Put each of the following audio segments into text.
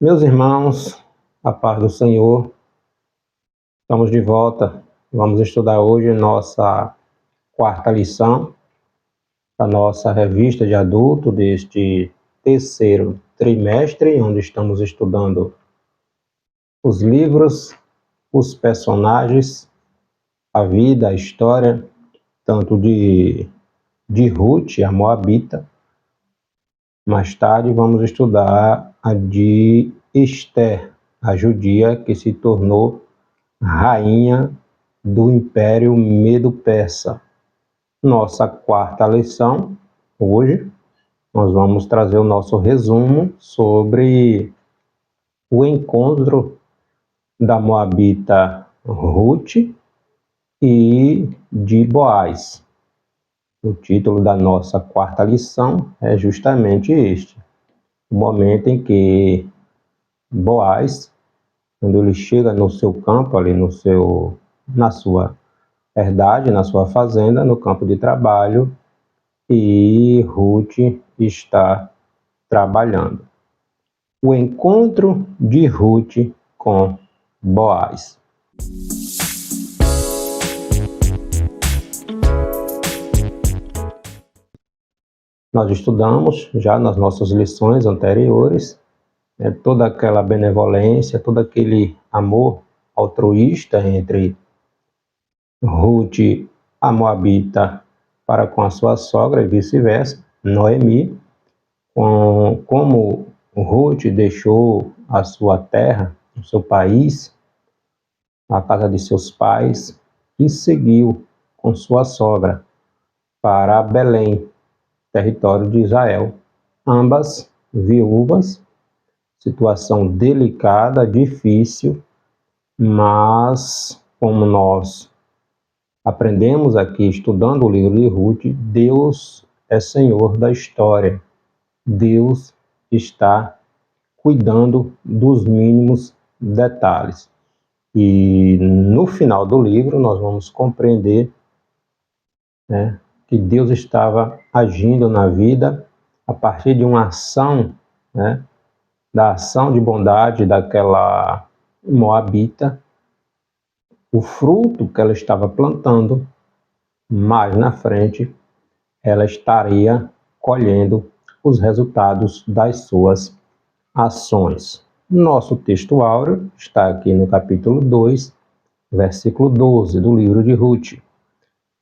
Meus irmãos, a paz do Senhor, estamos de volta. Vamos estudar hoje nossa quarta lição da nossa revista de adulto deste terceiro trimestre, onde estamos estudando os livros, os personagens, a vida, a história, tanto de Ruth, a Moabita. Mais tarde vamos estudar a de Esther, a judia que se tornou rainha do Império Medo-Persa. Nossa quarta lição, hoje, nós vamos trazer o nosso resumo sobre o encontro da Moabita Ruth e de Boaz. O título da nossa quarta lição é justamente este: o momento em que Boaz, quando ele chega no seu campo, ali na sua herdade, na sua fazenda, no campo de trabalho, e Ruth está trabalhando. O encontro de Ruth com Boaz. Nós estudamos já nas nossas lições anteriores toda aquela benevolência, todo aquele amor altruísta entre Ruth, a Moabita, para com a sua sogra e vice-versa, Noemi, como Ruth deixou a sua terra, o seu país, a casa de seus pais, e seguiu com sua sogra para Belém, território de Israel. Ambas viúvas, situação delicada, difícil, mas como nós aprendemos aqui estudando o livro de Ruth, Deus é Senhor da história. Deus está cuidando dos mínimos detalhes. E no final do livro nós vamos compreender que Deus estava agindo na vida a partir de uma ação, da ação de bondade daquela Moabita, o fruto que ela estava plantando, mais na frente ela estaria colhendo os resultados das suas ações. Nosso texto áureo está aqui no capítulo 2, versículo 12 do livro de Ruth.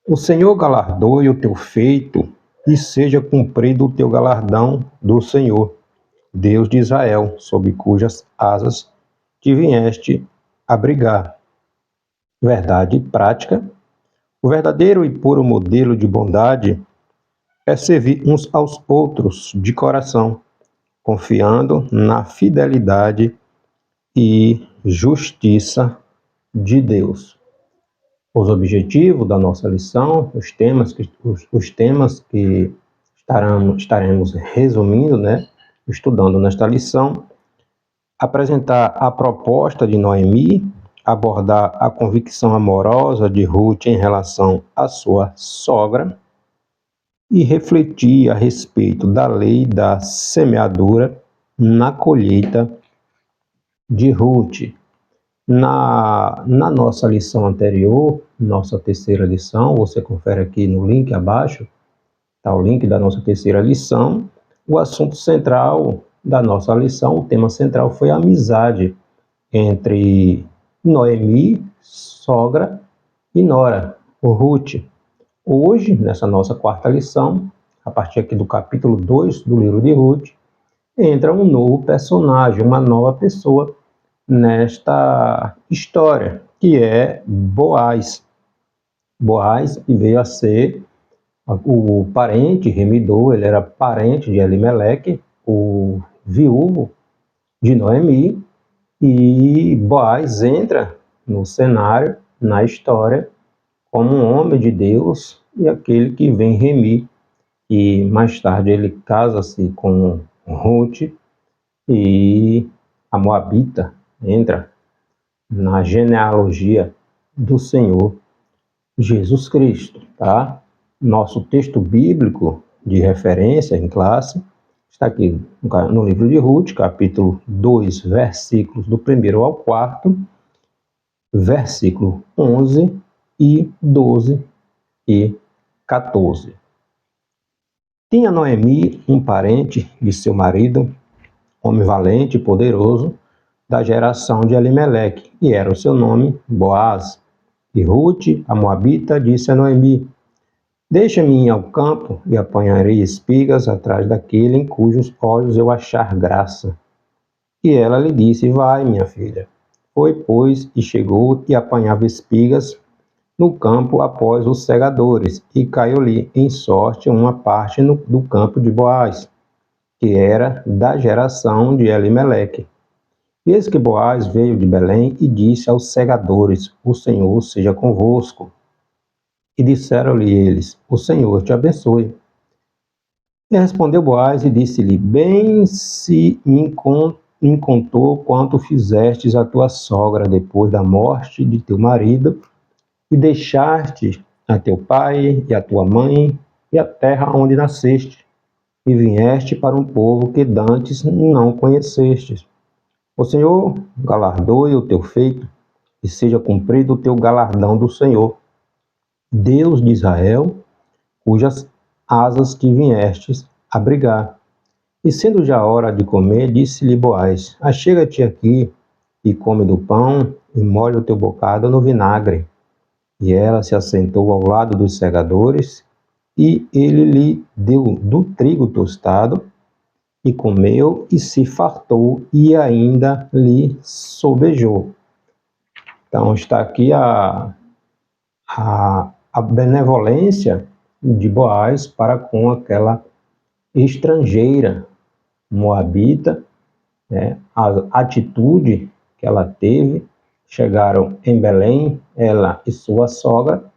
O Senhor galardoe o teu feito e seja cumprido o teu galardão do Senhor, Deus de Israel, sob cujas asas te vieste abrigar. Verdade prática. O verdadeiro e puro modelo de bondade é servir uns aos outros de coração, confiando na fidelidade e justiça de Deus. Os objetivos da nossa lição, os temas que estaremos resumindo, estudando nesta lição: apresentar a proposta de Noemi, abordar a convicção amorosa de Ruth em relação à sua sogra e refletir a respeito da lei da semeadura na colheita de Ruth. Na nossa lição anterior, nossa terceira lição, você confere aqui no link abaixo, está o link da nossa terceira lição. O assunto central da nossa lição, o tema central foi a amizade entre Noemi, sogra, e nora, Ruth. Hoje, nessa nossa quarta lição, a partir aqui do capítulo 2 do livro de Ruth, entra um novo personagem, uma nova pessoa nesta história, que é Boaz. Boaz, que veio a ser o parente remidor, ele era parente de Elimeleque, o viúvo de Noemi, e Boaz entra no cenário, na história, como um homem de Deus e aquele que vem remir. E mais tarde ele casa-se com Ruth, e a Moabita entra na genealogia do Senhor Jesus Cristo, tá? Nosso texto bíblico de referência em classe Está aqui no livro de Ruth, capítulo 2, versículos do 1º ao 4º, versículo 11 e 12 e 14. Tinha Noemi um parente de seu marido, homem valente e poderoso, da geração de Elimeleque, e era o seu nome Boaz. E Ruth, a moabita, disse a Noemi: Deixa-me ir ao campo e apanharei espigas atrás daquele em cujos olhos eu achar graça. E ela lhe disse: Vai, minha filha. Foi, pois, e chegou e apanhava espigas no campo após os segadores, e caiu-lhe em sorte uma parte do campo de Boaz, que era da geração de Elimeleque. E eis que Boaz veio de Belém e disse aos segadores: O Senhor seja convosco. E disseram-lhe eles: O Senhor te abençoe. E respondeu Boaz e disse-lhe: Bem se me contou quanto fizestes a tua sogra depois da morte de teu marido, e deixaste a teu pai e a tua mãe e a terra onde nasceste, e vieste para um povo que dantes não conhecestes. O Senhor galardoe o teu feito, e seja cumprido o teu galardão do Senhor, Deus de Israel, cujas asas que viestes abrigar. E sendo já hora de comer, disse-lhe Boaz: Achega-te aqui e come do pão, e molha o teu bocado no vinagre. E ela se assentou ao lado dos segadores, e ele lhe deu do trigo tostado, e comeu, e se fartou, e ainda lhe sobejou. Então está aqui a benevolência de Boaz para com aquela estrangeira moabita, né? A atitude que ela teve. Chegaram em Belém, ela e sua sogra,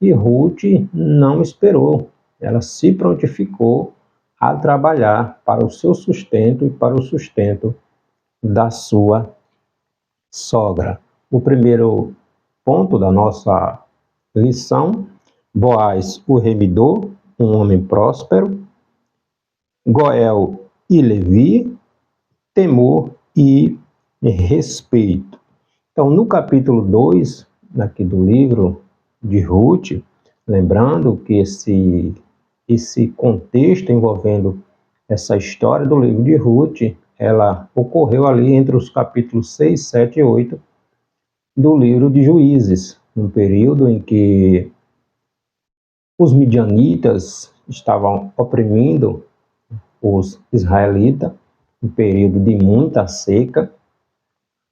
e Ruth não esperou. Ela se prontificou a trabalhar para o seu sustento e para o sustento da sua sogra. O primeiro ponto da nossa lição: Boaz, o remidor, um homem próspero. Goel e Levi, temor e respeito. Então, no capítulo 2, aqui do livro de Ruth, lembrando que esse contexto envolvendo essa história do livro de Ruth, ela ocorreu ali entre os capítulos 6, 7 e 8 do livro de Juízes, um período em que os midianitas estavam oprimindo os israelitas, um período de muita seca,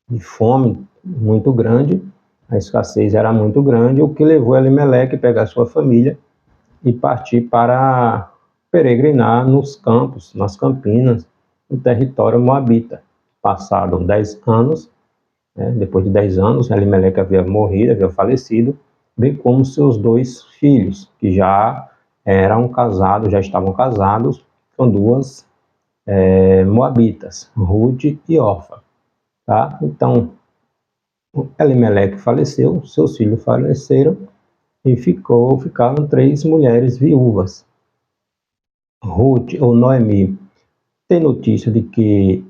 de fome muito grande, a escassez era muito grande, o que levou Elimeleque a pegar sua família e partir para peregrinar nos campos, nas campinas, no território moabita. Passaram 10 anos, depois de 10 anos, Elimeleque havia morrido, havia falecido, bem como seus 2 filhos, que já eram casados, já estavam casados com 2 moabitas, Ruth e Orfa. Tá? Então, Elimeleque faleceu, seus filhos faleceram e ficaram 3 mulheres viúvas. Ruth ou Noemi tem notícia de que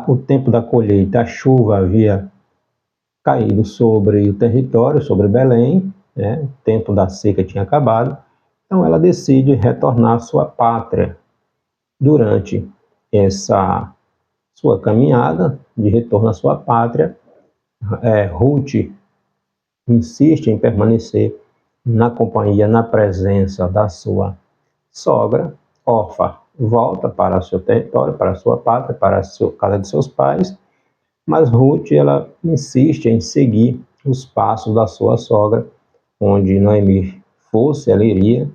o tempo da colheita, a chuva havia caído sobre o território, sobre Belém, o tempo da seca tinha acabado, então ela decide retornar à sua pátria. Durante essa sua caminhada de retorno à sua pátria, Ruth insiste em permanecer na companhia, na presença da sua sogra. Orfa volta para o seu território, para a sua pátria, para a casa de seus pais, mas Ruth ela insiste em seguir os passos da sua sogra. Onde Noemi fosse, ela iria.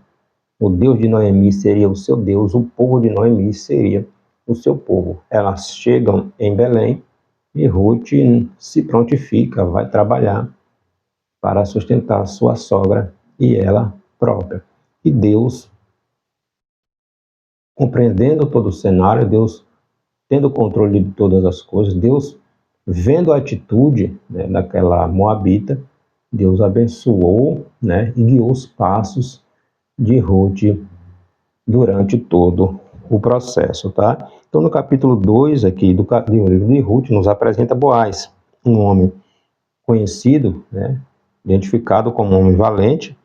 O Deus de Noemi seria o seu Deus, o povo de Noemi seria o seu povo. Elas chegam em Belém e Ruth se prontifica, vai trabalhar para sustentar sua sogra e ela própria. E Deus, compreendendo todo o cenário, Deus tendo controle de todas as coisas, Deus vendo a atitude daquela moabita, Deus abençoou e guiou os passos de Ruth durante todo o processo, tá? Então, no capítulo 2 aqui do livro de Ruth, nos apresenta Boaz, um homem conhecido, né, identificado como um homem valente,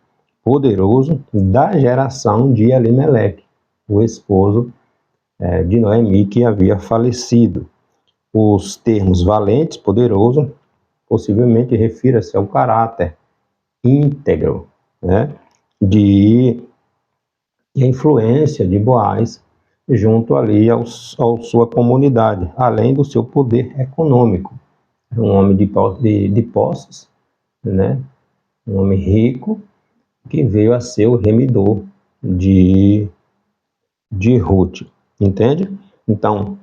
poderoso, da geração de Elimeleque, o esposo de Noemi, que havia falecido. Os termos valente, poderoso, possivelmente refira-se ao caráter íntegro, né, e a influência de Boaz junto ali à sua comunidade, além do seu poder econômico. Um homem de posses, né, um homem rico, que veio a ser o remidor de Ruth, entende? Então,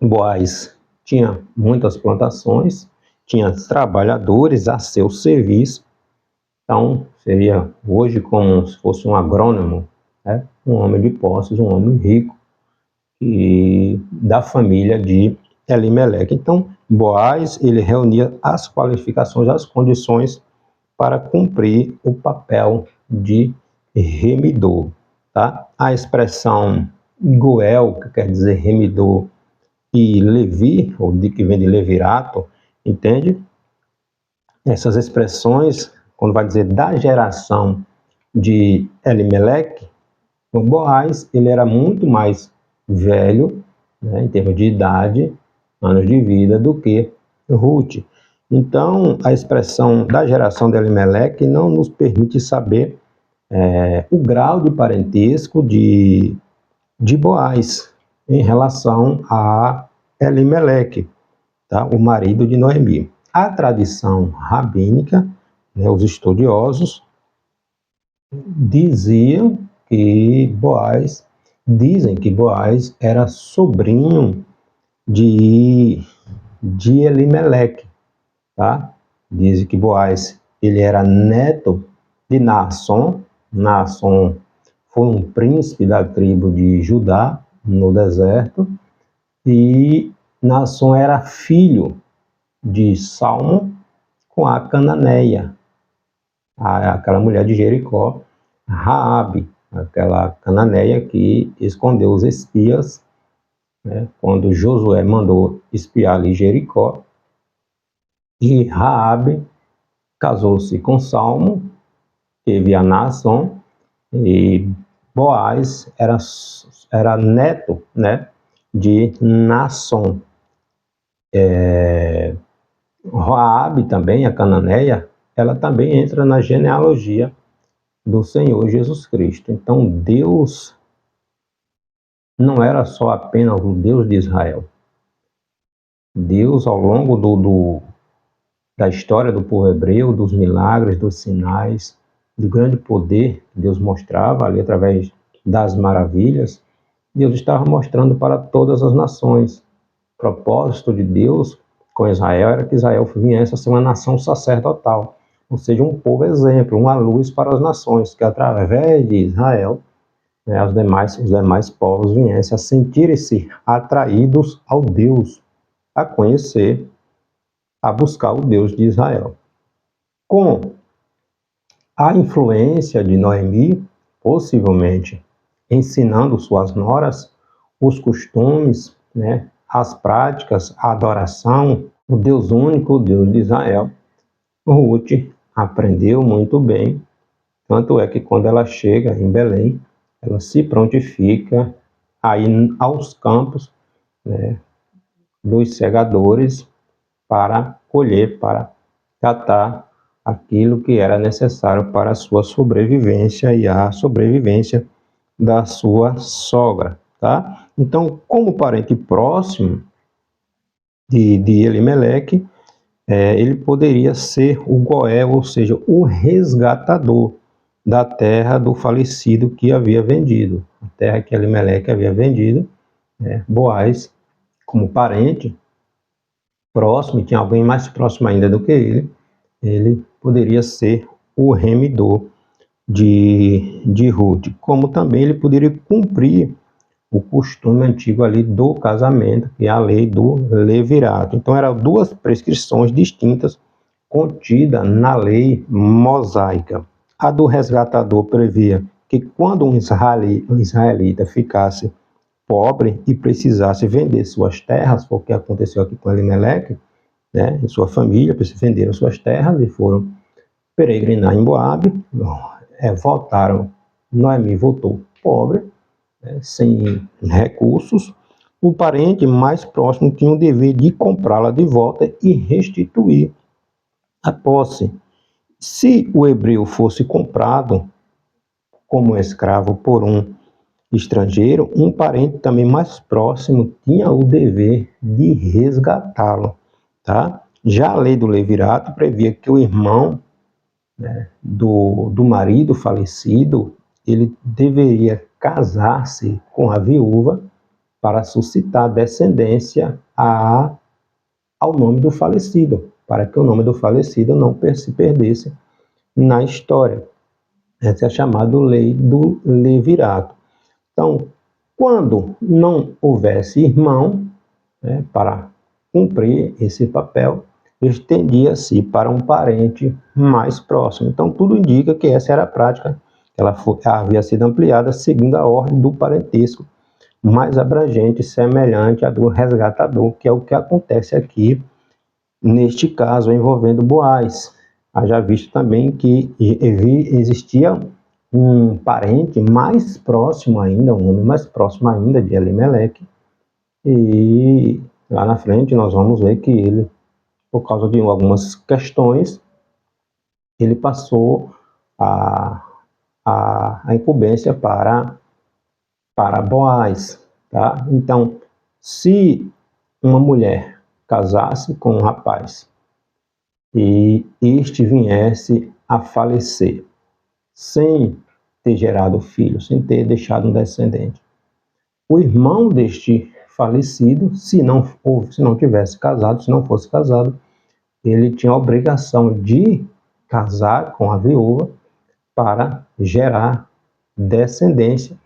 Boaz tinha muitas plantações, tinha trabalhadores a seu serviço, então seria hoje como se fosse um agrônomo, né? Um homem de posses, um homem rico, e da família de Elimeleque. Então, Boaz, ele reunia as qualificações, as condições para cumprir o papel de remidor, tá? A expressão Goel, que quer dizer remidor, e Levi, ou de que vem de levirato, entende? Essas expressões, quando vai dizer da geração de Elimeleque, o Boaz, ele era muito mais velho, né, em termos de idade, anos de vida, do que Ruth. Então, a expressão da geração de Elimeleque não nos permite saber o grau de parentesco de Boaz em relação a Elimeleque, tá? O marido de Noemi. A tradição rabínica, né, os estudiosos, dizem que Boaz era sobrinho de Elimeleque, tá? Dizem que Boaz, ele era neto de Naasson. Naasson foi um príncipe da tribo de Judá, no deserto, e Naasson era filho de Salmo com a cananeia, aquela mulher de Jericó, Raabe, aquela cananeia que escondeu os espias, né, quando Josué mandou espiar ali Jericó. E Raabe casou-se com Salmo, teve a Naasson, e Boaz era neto, né, de Naasson. Raabe também, a cananeia, ela também entra na genealogia do Senhor Jesus Cristo. Então, Deus não era só apenas o Deus de Israel. Deus, ao longo da história do povo hebreu, dos milagres, dos sinais, do grande poder que Deus mostrava ali através das maravilhas, Deus estava mostrando para todas as nações. O propósito de Deus com Israel era que Israel viesse a ser uma nação sacerdotal, ou seja, um povo exemplo, uma luz para as nações, que através de Israel, né, os demais povos viessem a sentirem-se atraídos ao Deus, a conhecer, a buscar o Deus de Israel. Com a influência de Noemi, possivelmente ensinando suas noras os costumes, né, as práticas, a adoração, o Deus único, o Deus de Israel, Ruth aprendeu muito bem, tanto é que quando ela chega em Belém, ela se prontifica a ir aos campos, né, dos segadores para colher, para catar aquilo que era necessário para a sua sobrevivência e a sobrevivência da sua sogra, tá? Então, como parente próximo de Elimeleque, ele poderia ser o Goel, ou seja, o resgatador da terra do falecido que havia vendido, a terra que Elimeleque havia vendido, né? Boaz, como parente próximo, tinha alguém mais próximo ainda do que ele poderia ser o remidor de Ruth, como também ele poderia cumprir o costume antigo ali do casamento, que é a lei do levirato. Então, eram duas prescrições distintas contidas na lei mosaica. A do resgatador previa que quando um israelita ficasse pobre e precisasse vender suas terras, foi o que aconteceu aqui com Elimeleque, né, e sua família venderam suas terras e foram peregrinar em Moabe, voltaram, Noemi voltou pobre, né, sem recursos. O parente mais próximo tinha o dever de comprá-la de volta e restituir a posse. Se o hebreu fosse comprado como escravo por um estrangeiro, um parente também mais próximo tinha o dever de resgatá-lo, tá? Já a lei do levirato previa que o irmão, né, do marido falecido, ele deveria casar-se com a viúva para suscitar descendência ao nome do falecido, para que o nome do falecido não se perdesse na história. Essa é a chamada lei do levirato. Então, quando não houvesse irmão, né, para cumprir esse papel, estendia-se para um parente mais próximo. Então, tudo indica que essa era a prática, ela havia sido ampliada segundo a ordem do parentesco mais abrangente, semelhante à do resgatador, que é o que acontece aqui, neste caso, envolvendo Boaz. Haja visto também que existia um parente mais próximo ainda, um homem mais próximo ainda de Elimeleque, e lá na frente nós vamos ver que ele, por causa de algumas questões, ele passou a incumbência para Boaz, tá? Então, se uma mulher casasse com um rapaz e este viesse a falecer sem ter gerado filho, sem ter deixado um descendente, o irmão deste falecido, se não tivesse casado, se não fosse casado, ele tinha a obrigação de casar com a viúva para gerar descendência,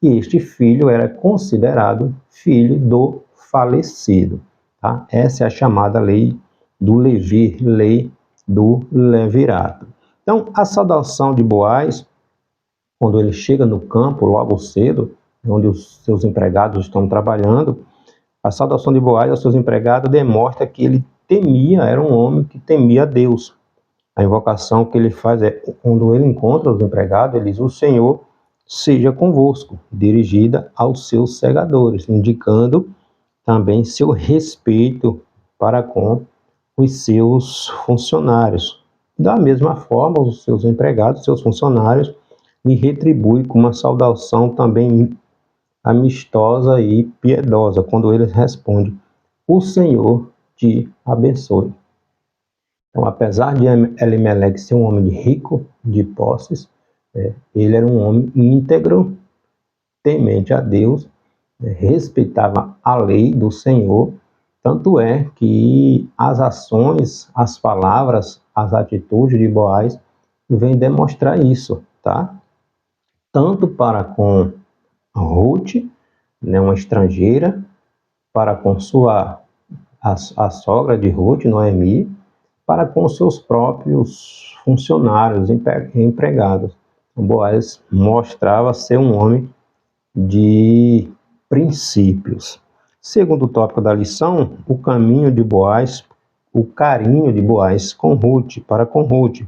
e este filho era considerado filho do falecido, tá? Essa é a chamada lei do Levi, lei do levirato. Então, a saudação de Boaz, quando ele chega no campo logo cedo, onde os seus empregados estão trabalhando, a saudação de Boaz aos seus empregados demonstra que ele temia, era um homem que temia Deus. A invocação que ele faz é, quando ele encontra os empregados, ele diz: o Senhor seja convosco, dirigida aos seus segadores, indicando também seu respeito para com os seus funcionários. Da mesma forma, os seus empregados, seus funcionários, lhe retribuem com uma saudação também amistosa e piedosa, quando eles respondem: o Senhor te abençoe. Então, apesar de Elimeleque ser um homem rico de posses, ele era um homem íntegro, temente a Deus, respeitava a lei do Senhor. Tanto é que as ações, as palavras, as atitudes de Boaz vêm demonstrar isso, tá? Tanto para com Ruth, né, uma estrangeira, para com a sogra de Ruth, Noemi, para com seus próprios funcionários, empregados. Boaz mostrava ser um homem de princípios. Segundo tópico da lição, o caminho de Boaz, o carinho de Boaz para com Ruth.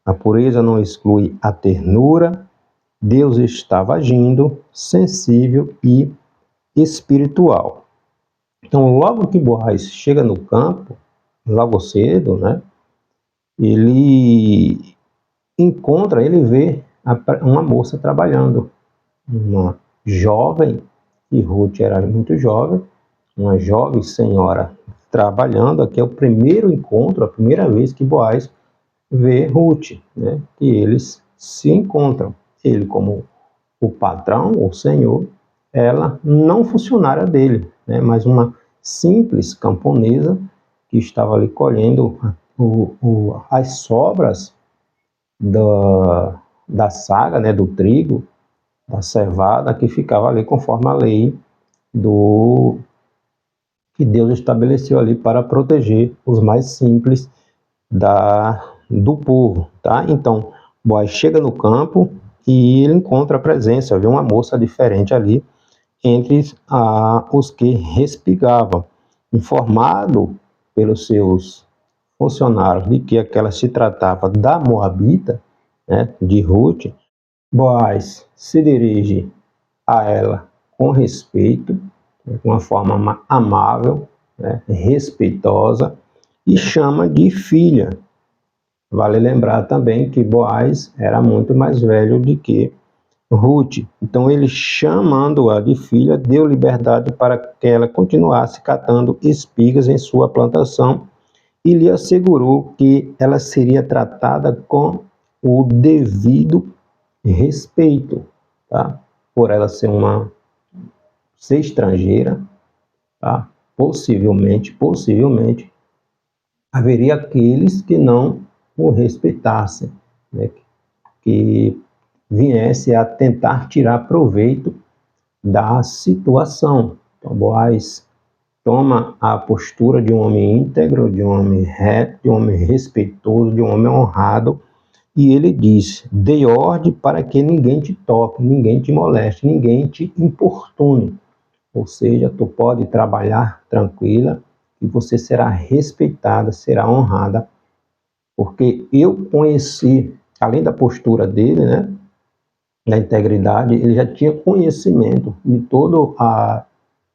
A pureza não exclui a ternura. Deus estava agindo, sensível e espiritual. Então, logo que Boaz chega no campo, logo cedo, né, ele vê uma moça trabalhando, uma jovem, e Ruth era muito jovem, uma jovem senhora trabalhando. Aqui é o primeiro encontro, a primeira vez que Boaz vê Ruth, né, e eles se encontram. Ele como o patrão, o senhor, ela não funcionária dele, né, mas uma simples camponesa que estava ali colhendo as sobras da saga, né, do trigo, da cevada, que ficava ali conforme a lei que Deus estabeleceu ali para proteger os mais simples do povo, tá? Então, Boaz chega no campo e ele encontra a presença, vê uma moça diferente ali, entre os que respigavam. Informado pelos seus funcionários de que aquela se tratava da Moabita, né, de Ruth, Boaz se dirige a ela com respeito, de uma forma amável, né, respeitosa, e chama de filha. Vale lembrar também que Boaz era muito mais velho do que Ruth. Então ele, chamando-a de filha, deu liberdade para que ela continuasse catando espigas em sua plantação e lhe assegurou que ela seria tratada com o devido respeito, tá? Por ela ser estrangeira, tá? Possivelmente, haveria aqueles que não o respeitassem, né? Que viesse a tentar tirar proveito da situação. Então, Boaz toma a postura de um homem íntegro, de um homem reto, de um homem respeitoso, de um homem honrado, e ele diz: dê ordem para que ninguém te toque, ninguém te moleste, ninguém te importune. Ou seja, tu pode trabalhar tranquila e você será respeitada, será honrada, porque eu conheci, além da postura dele, né, da integridade, ele já tinha conhecimento de toda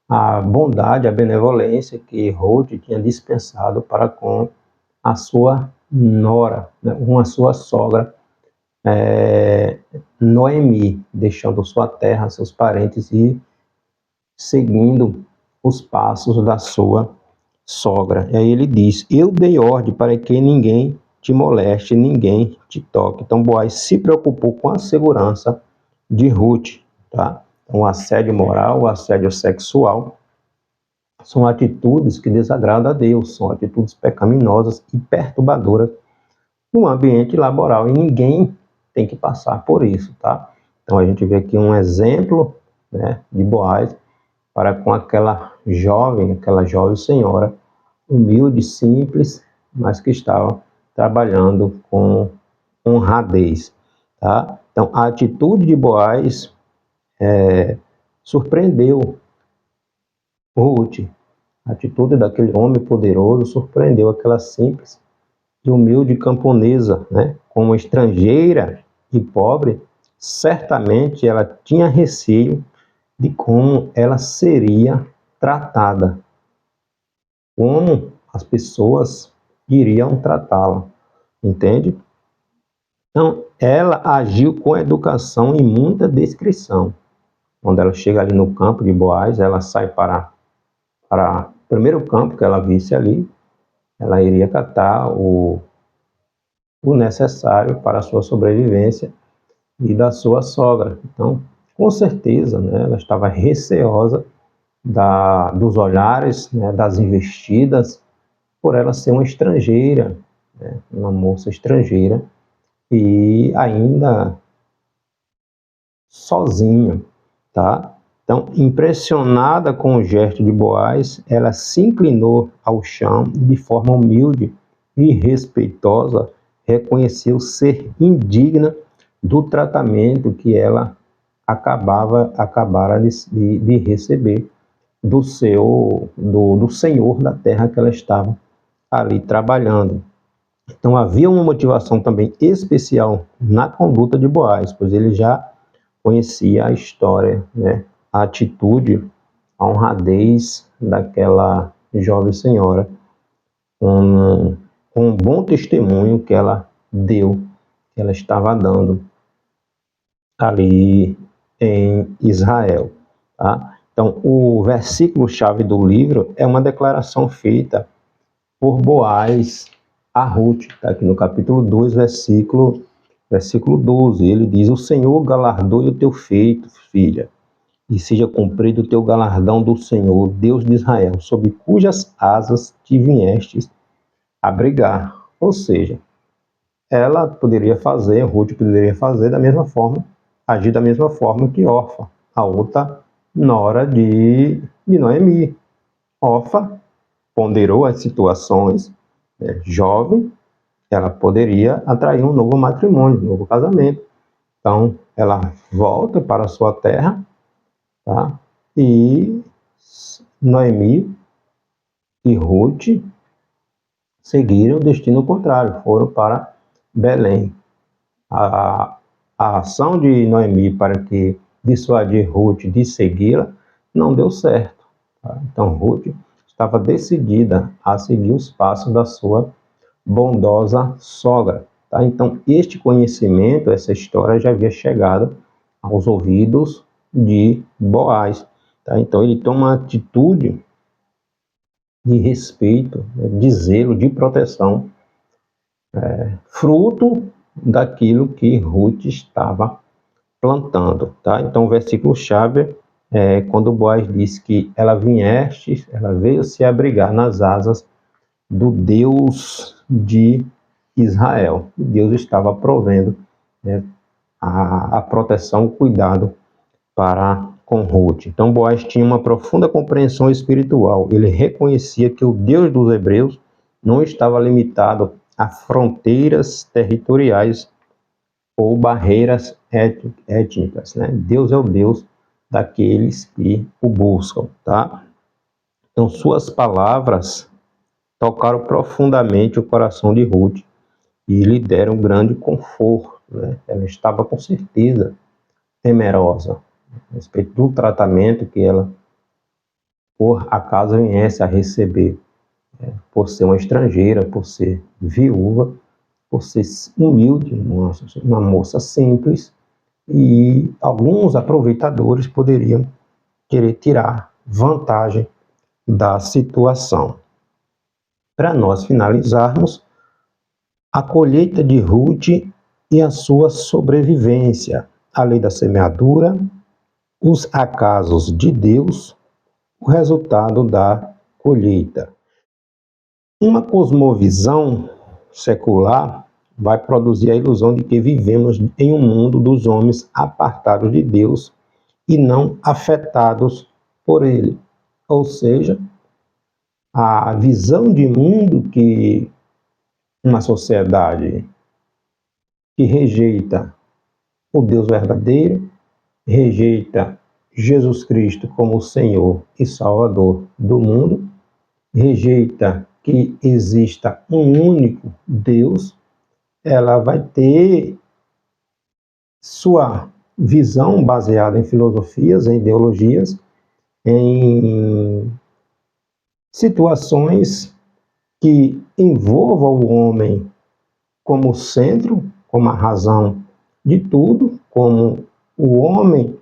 a bondade, a benevolência que Ruth tinha dispensado para com a sua nora, né, com a sua sogra, Noemi, deixando sua terra, seus parentes e seguindo os passos da sua sogra. E aí ele diz: eu dei ordem para que ninguém te moleste, ninguém te toque. Então Boaz se preocupou com a segurança de Ruth, tá? Então, o assédio moral, o assédio sexual são atitudes que desagradam a Deus, são atitudes pecaminosas e perturbadoras no ambiente laboral, e ninguém tem que passar por isso, tá? Então a gente vê aqui um exemplo, né, de Boaz para com aquela jovem senhora, humilde, simples, mas que estava trabalhando com honradez, tá? Então a atitude de Boaz surpreendeu Ruth. A atitude daquele homem poderoso surpreendeu aquela simples e humilde camponesa, né? Como estrangeira e pobre, certamente ela tinha receio de como ela seria tratada, como as pessoas iriam tratá-la, entende? Então, ela agiu com educação e muita discrição. Quando ela chega ali no campo de Boaz, ela sai para o primeiro campo que ela visse ali, ela iria catar o necessário para a sua sobrevivência e da sua sogra. Então, com certeza, né, ela estava receosa dos olhares, né, das investidas, por ela ser uma estrangeira, né, uma moça estrangeira, e ainda sozinha, tá? Então, impressionada com o gesto de Boaz, ela se inclinou ao chão e, de forma humilde e respeitosa, reconheceu ser indigna do tratamento que ela acabara de receber do senhor da terra que ela estava ali trabalhando. Então havia uma motivação também especial na conduta de Boaz, pois ele já conhecia a história, né, a atitude, a honradez daquela jovem senhora, com um bom testemunho que ela deu, que ela estava dando ali em Israel, tá? Então, o versículo-chave do livro é uma declaração feita por Boaz a Ruth, tá aqui no capítulo 2, versículo 12. Ele diz: o Senhor galardoe o teu feito, filha, e seja cumprido o teu galardão do Senhor, Deus de Israel, sob cujas asas te viestes abrigar. Ou seja, ela poderia fazer, Ruth poderia fazer da mesma forma, agir da mesma forma que Orfa, a outra nora de Noemi. Orfa ponderou as situações, jovem, ela poderia atrair um novo matrimônio, um novo casamento. Então, ela volta para a sua terra, tá? E Noemi e Ruth seguiram o destino contrário, foram para Belém. A ação de Noemi para que dissuadir Ruth de segui-la não deu certo. Tá? Então Ruth estava decidida a seguir os passos da sua bondosa sogra. Tá? Então este conhecimento, essa história já havia chegado aos ouvidos de Boaz. Tá? Então ele toma uma atitude de respeito, de zelo, de proteção, fruto daquilo que Ruth estava plantando. Tá? Então o versículo-chave é quando Boaz diz que ela veio se abrigar nas asas do Deus de Israel. Deus estava provendo, né, a proteção, o cuidado para com Ruth. Então Boaz tinha uma profunda compreensão espiritual. Ele reconhecia que o Deus dos hebreus não estava limitado a fronteiras territoriais ou barreiras étnicas, né? Deus é o Deus daqueles que o buscam, tá? Então suas palavras tocaram profundamente o coração de Ruth e lhe deram grande conforto, né? Ela estava com certeza temerosa a respeito do tratamento que ela, por acaso, viesse a receber, por ser uma estrangeira, por ser viúva, por ser humilde, uma moça simples, e alguns aproveitadores poderiam querer tirar vantagem da situação. Para nós finalizarmos, a colheita de Ruth e a sua sobrevivência, a lei da semeadura, os acasos de Deus, o resultado da colheita. Uma cosmovisão secular vai produzir a ilusão de que vivemos em um mundo dos homens apartados de Deus e não afetados por ele. Ou seja, a visão de mundo que uma sociedade que rejeita o Deus verdadeiro, rejeita Jesus Cristo como Senhor e Salvador do mundo, rejeita que exista um único Deus, ela vai ter sua visão baseada em filosofias, em ideologias, em situações que envolvam o homem como centro, como a razão de tudo, como o homem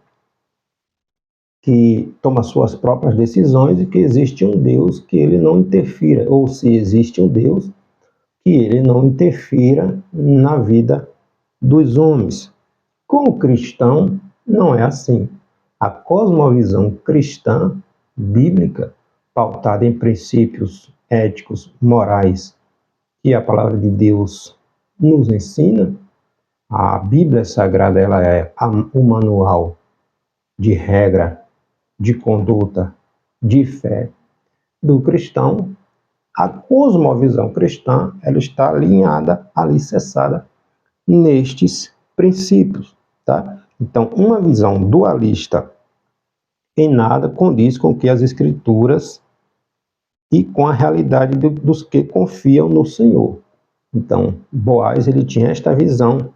que toma suas próprias decisões e que existe um Deus que ele não interfira, ou se existe um Deus, que ele não interfira na vida dos homens. Com o cristão, não é assim. A cosmovisão cristã, bíblica, pautada em princípios éticos, morais, que a palavra de Deus nos ensina, a Bíblia Sagrada ela é o manual de regra, de conduta, de fé do cristão. A cosmovisão cristã ela está alinhada, alicerçada nestes princípios, tá? Então, uma visão dualista em nada condiz com que as Escrituras e com a realidade dos que confiam no Senhor. Então, Boaz ele tinha esta visão,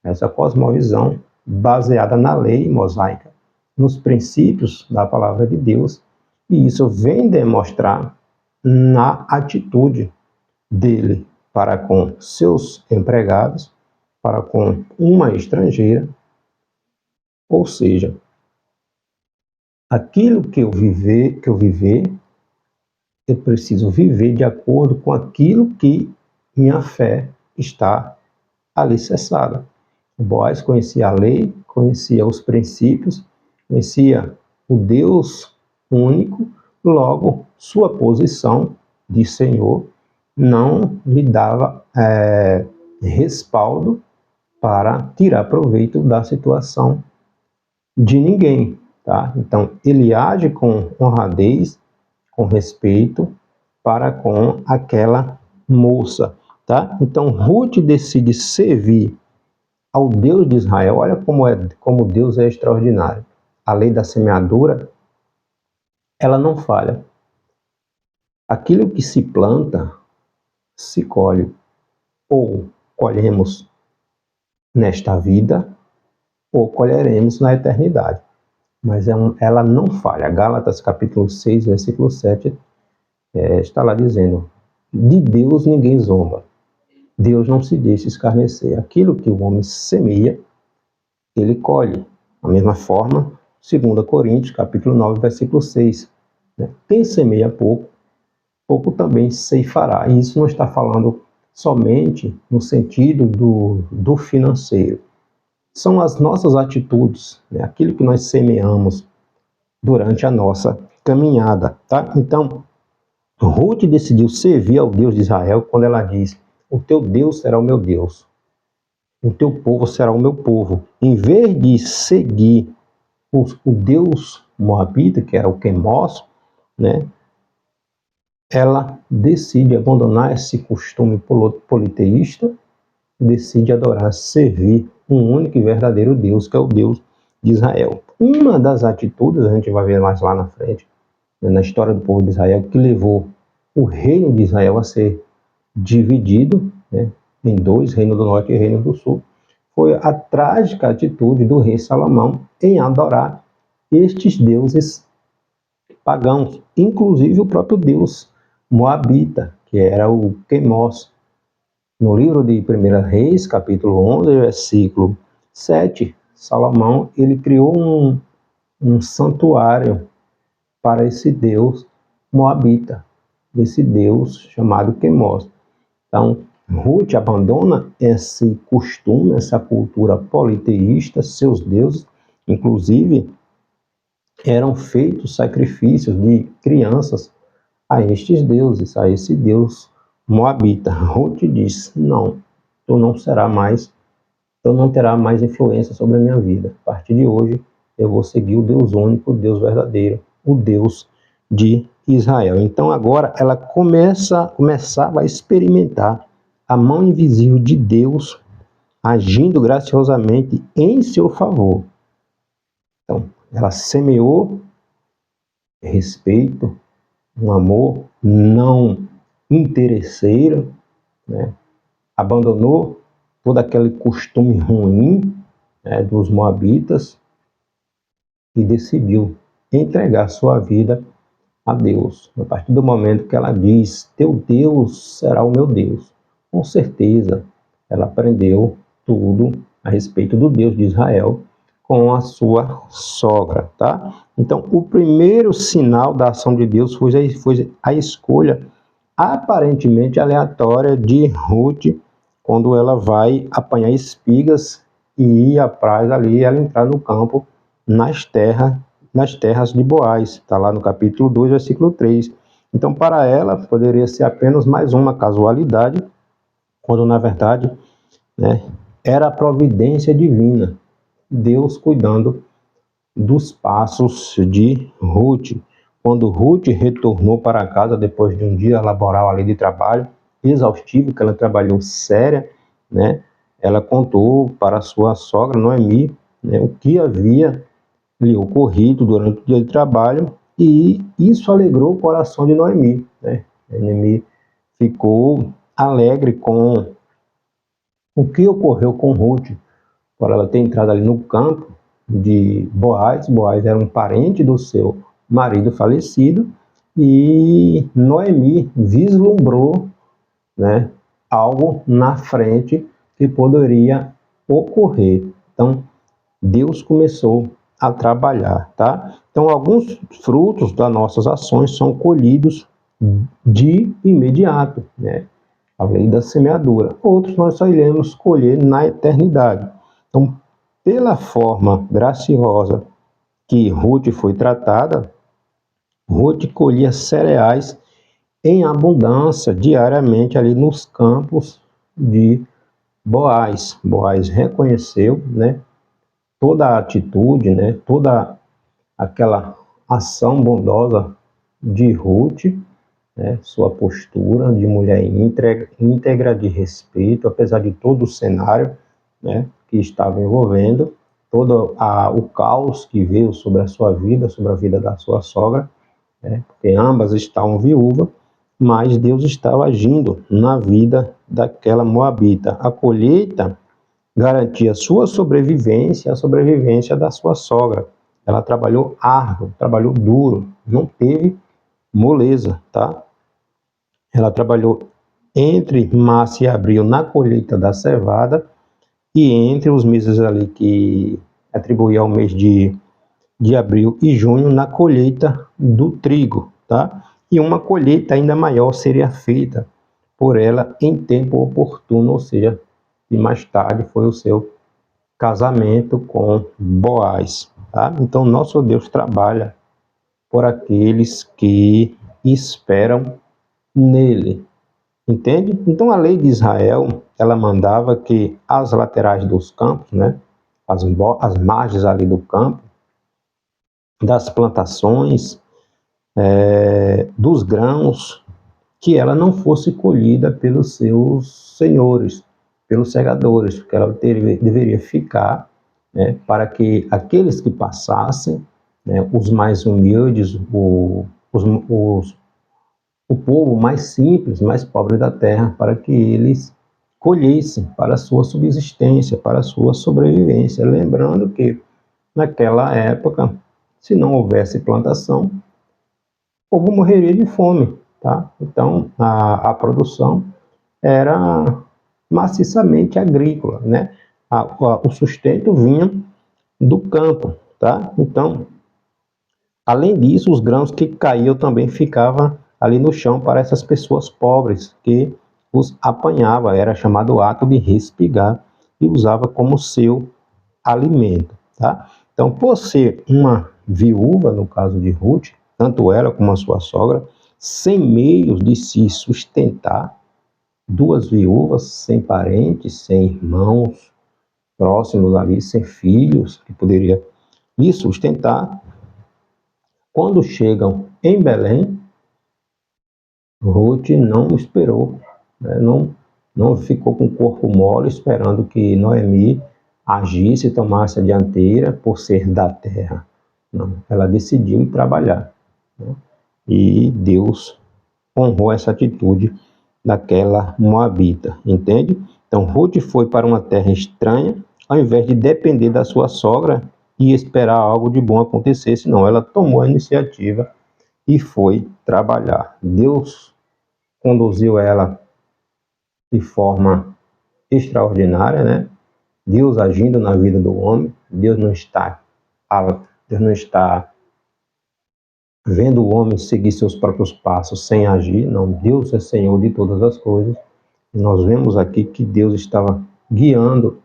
essa cosmovisão baseada na lei mosaica, nos princípios da palavra de Deus, e isso vem demonstrar na atitude dele para com seus empregados, para com uma estrangeira, ou seja, aquilo que eu viver, eu preciso viver de acordo com aquilo que minha fé está alicerçada. Boaz conhecia a lei, conhecia os princípios, conhecia o Deus único, logo sua posição de Senhor não lhe dava respaldo para tirar proveito da situação de ninguém, tá? Então ele age com honradez, com respeito para com aquela moça, tá? Então Ruth decide servir ao Deus de Israel. Olha como Deus é extraordinário. A lei da semeadura ela não falha. Aquilo que se planta, se colhe. Ou colhemos nesta vida, ou colheremos na eternidade. Mas ela não falha. Gálatas capítulo 6, versículo 7, está lá dizendo: de Deus ninguém zomba. Deus não se deixa escarnecer. Aquilo que o homem semeia, ele colhe. Da mesma forma, 2 Coríntios capítulo 9, versículo 6. Quem semeia pouco, pouco também ceifará. E isso não está falando somente no sentido do financeiro. São as nossas atitudes, aquilo que nós semeamos durante a nossa caminhada, tá? Então, Ruth decidiu servir ao Deus de Israel quando ela diz: o teu Deus será o meu Deus, o teu povo será o meu povo. Em vez de seguir o Deus moabita, que era o Quemós, ela decide abandonar esse costume politeísta, decide adorar, servir um único e verdadeiro Deus, que é o Deus de Israel. Uma das atitudes, a gente vai ver mais lá na frente, na história do povo de Israel, que levou o reino de Israel a ser dividido em dois, Reino do Norte e Reino do Sul, foi a trágica atitude do rei Salomão em adorar estes deuses pagãos, inclusive o próprio Deus moabita, que era o Quemós. No livro de 1 Reis, capítulo 11, versículo 7, Salomão ele criou um santuário para esse Deus moabita, esse Deus chamado Quemós. Então, Ruth abandona esse costume, essa cultura politeísta, seus deuses, inclusive eram feitos sacrifícios de crianças a estes deuses, a esse Deus moabita. Ruth diz: não, tu não será mais, tu não terá mais influência sobre a minha vida. A partir de hoje, eu vou seguir o Deus único, o Deus verdadeiro, o Deus de Israel. Então agora ela começava a experimentar a mão invisível de Deus agindo graciosamente em seu favor. Então, ela semeou respeito, um amor não interesseiro, abandonou todo aquele costume ruim dos moabitas e decidiu entregar sua vida a Deus. A partir do momento que ela diz: teu Deus será o meu Deus, com certeza ela aprendeu tudo a respeito do Deus de Israel com a sua sogra, tá? Então, o primeiro sinal da ação de Deus foi a escolha aparentemente aleatória de Ruth, quando ela vai apanhar espigas e ir atrás ali, ela entrar no campo, nas terras de Boaz. Está lá no capítulo 2, versículo 3. Então, para ela, poderia ser apenas mais uma casualidade, quando, na verdade, era a providência divina, Deus cuidando dos passos de Ruth. Quando Ruth retornou para casa, depois de um dia laboral ali de trabalho, exaustivo, que ela trabalhou séria, ela contou para sua sogra, Noemi, o que havia lhe ocorrido durante o dia de trabalho, e isso alegrou o coração de Noemi. Noemi ficou alegre com o que ocorreu com Ruth, por ela ter entrado ali no campo de Boaz. Boaz era um parente do seu marido falecido, e Noemi vislumbrou algo na frente que poderia ocorrer. Então, Deus começou a trabalhar, tá? Então, alguns frutos das nossas ações são colhidos de imediato, a lei da semeadura. Outros nós só iremos colher na eternidade. Então, pela forma graciosa que Ruth foi tratada, Ruth colhia cereais em abundância diariamente ali nos campos de Boaz. Boaz reconheceu, toda a atitude, toda aquela ação bondosa de Ruth, sua postura de mulher íntegra, de respeito, apesar de todo o cenário, que estava envolvendo, todo o caos que veio sobre a sua vida, sobre a vida da sua sogra. porque ambas estavam viúvas, mas Deus estava agindo na vida daquela moabita. A colheita garantia a sua sobrevivência, a sobrevivência da sua sogra. Ela trabalhou árduo, trabalhou duro, não teve moleza, tá? Ela trabalhou entre março e abril na colheita da cevada e entre os meses ali que atribuía ao mês de abril e junho na colheita do trigo, tá? E uma colheita ainda maior seria feita por ela em tempo oportuno, ou seja, e mais tarde foi o seu casamento com Boaz, tá? Então nosso Deus trabalha por aqueles que esperam nele, entende? Então a lei de Israel, ela mandava que as laterais dos campos, né, as margens ali do campo, das plantações, dos grãos, que ela não fosse colhida pelos seus senhores, pelos segadores, que ela deveria ficar, né, para que aqueles que passassem, né, os mais humildes, o povo mais simples, mais pobre da terra, para que eles colhessem para a sua subsistência, para a sua sobrevivência. Lembrando que naquela época, se não houvesse plantação, o povo morreria de fome, tá? Então a produção era maciçamente agrícola, né? O sustento vinha do campo, tá? Então, além disso, os grãos que caíam também ficavam ali no chão para essas pessoas pobres que os apanhava, era chamado ato de respigar e usava como seu alimento, tá? Então, por ser uma viúva, no caso de Ruth, tanto ela como a sua sogra, sem meios de se sustentar, duas viúvas, sem parentes, sem irmãos próximos ali, sem filhos que poderia lhe sustentar, quando chegam em Belém, Ruth não esperou, né? Não ficou com o corpo mole esperando que Noemi agisse e tomasse a dianteira por ser da terra. Não, ela decidiu ir trabalhar, né? E Deus honrou essa atitude daquela moabita, entende? Então Ruth foi para uma terra estranha, ao invés de depender da sua sogra e esperar algo de bom acontecer, senão ela tomou a iniciativa e foi trabalhar. Deus conduziu ela de forma extraordinária, né? Deus agindo na vida do homem. Deus não está vendo o homem seguir seus próprios passos sem agir. Não, Deus é Senhor de todas as coisas. E nós vemos aqui que Deus estava guiando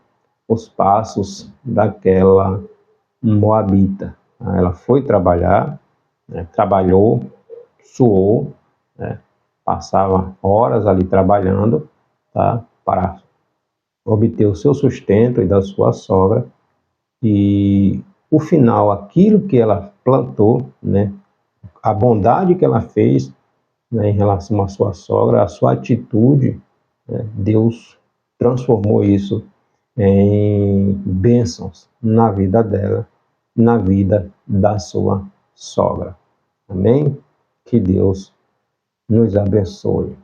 os passos daquela moabita. Ela foi trabalhar, né? Trabalhou, suou, né? Passava horas ali trabalhando, tá? Para obter o seu sustento e da sua sogra. E o final, aquilo que ela plantou, né? A bondade que ela fez, né, em relação à sua sogra, a sua atitude, né? Deus transformou isso em bênçãos na vida dela, na vida da sua sogra. Amém? Que Deus nos abençoe.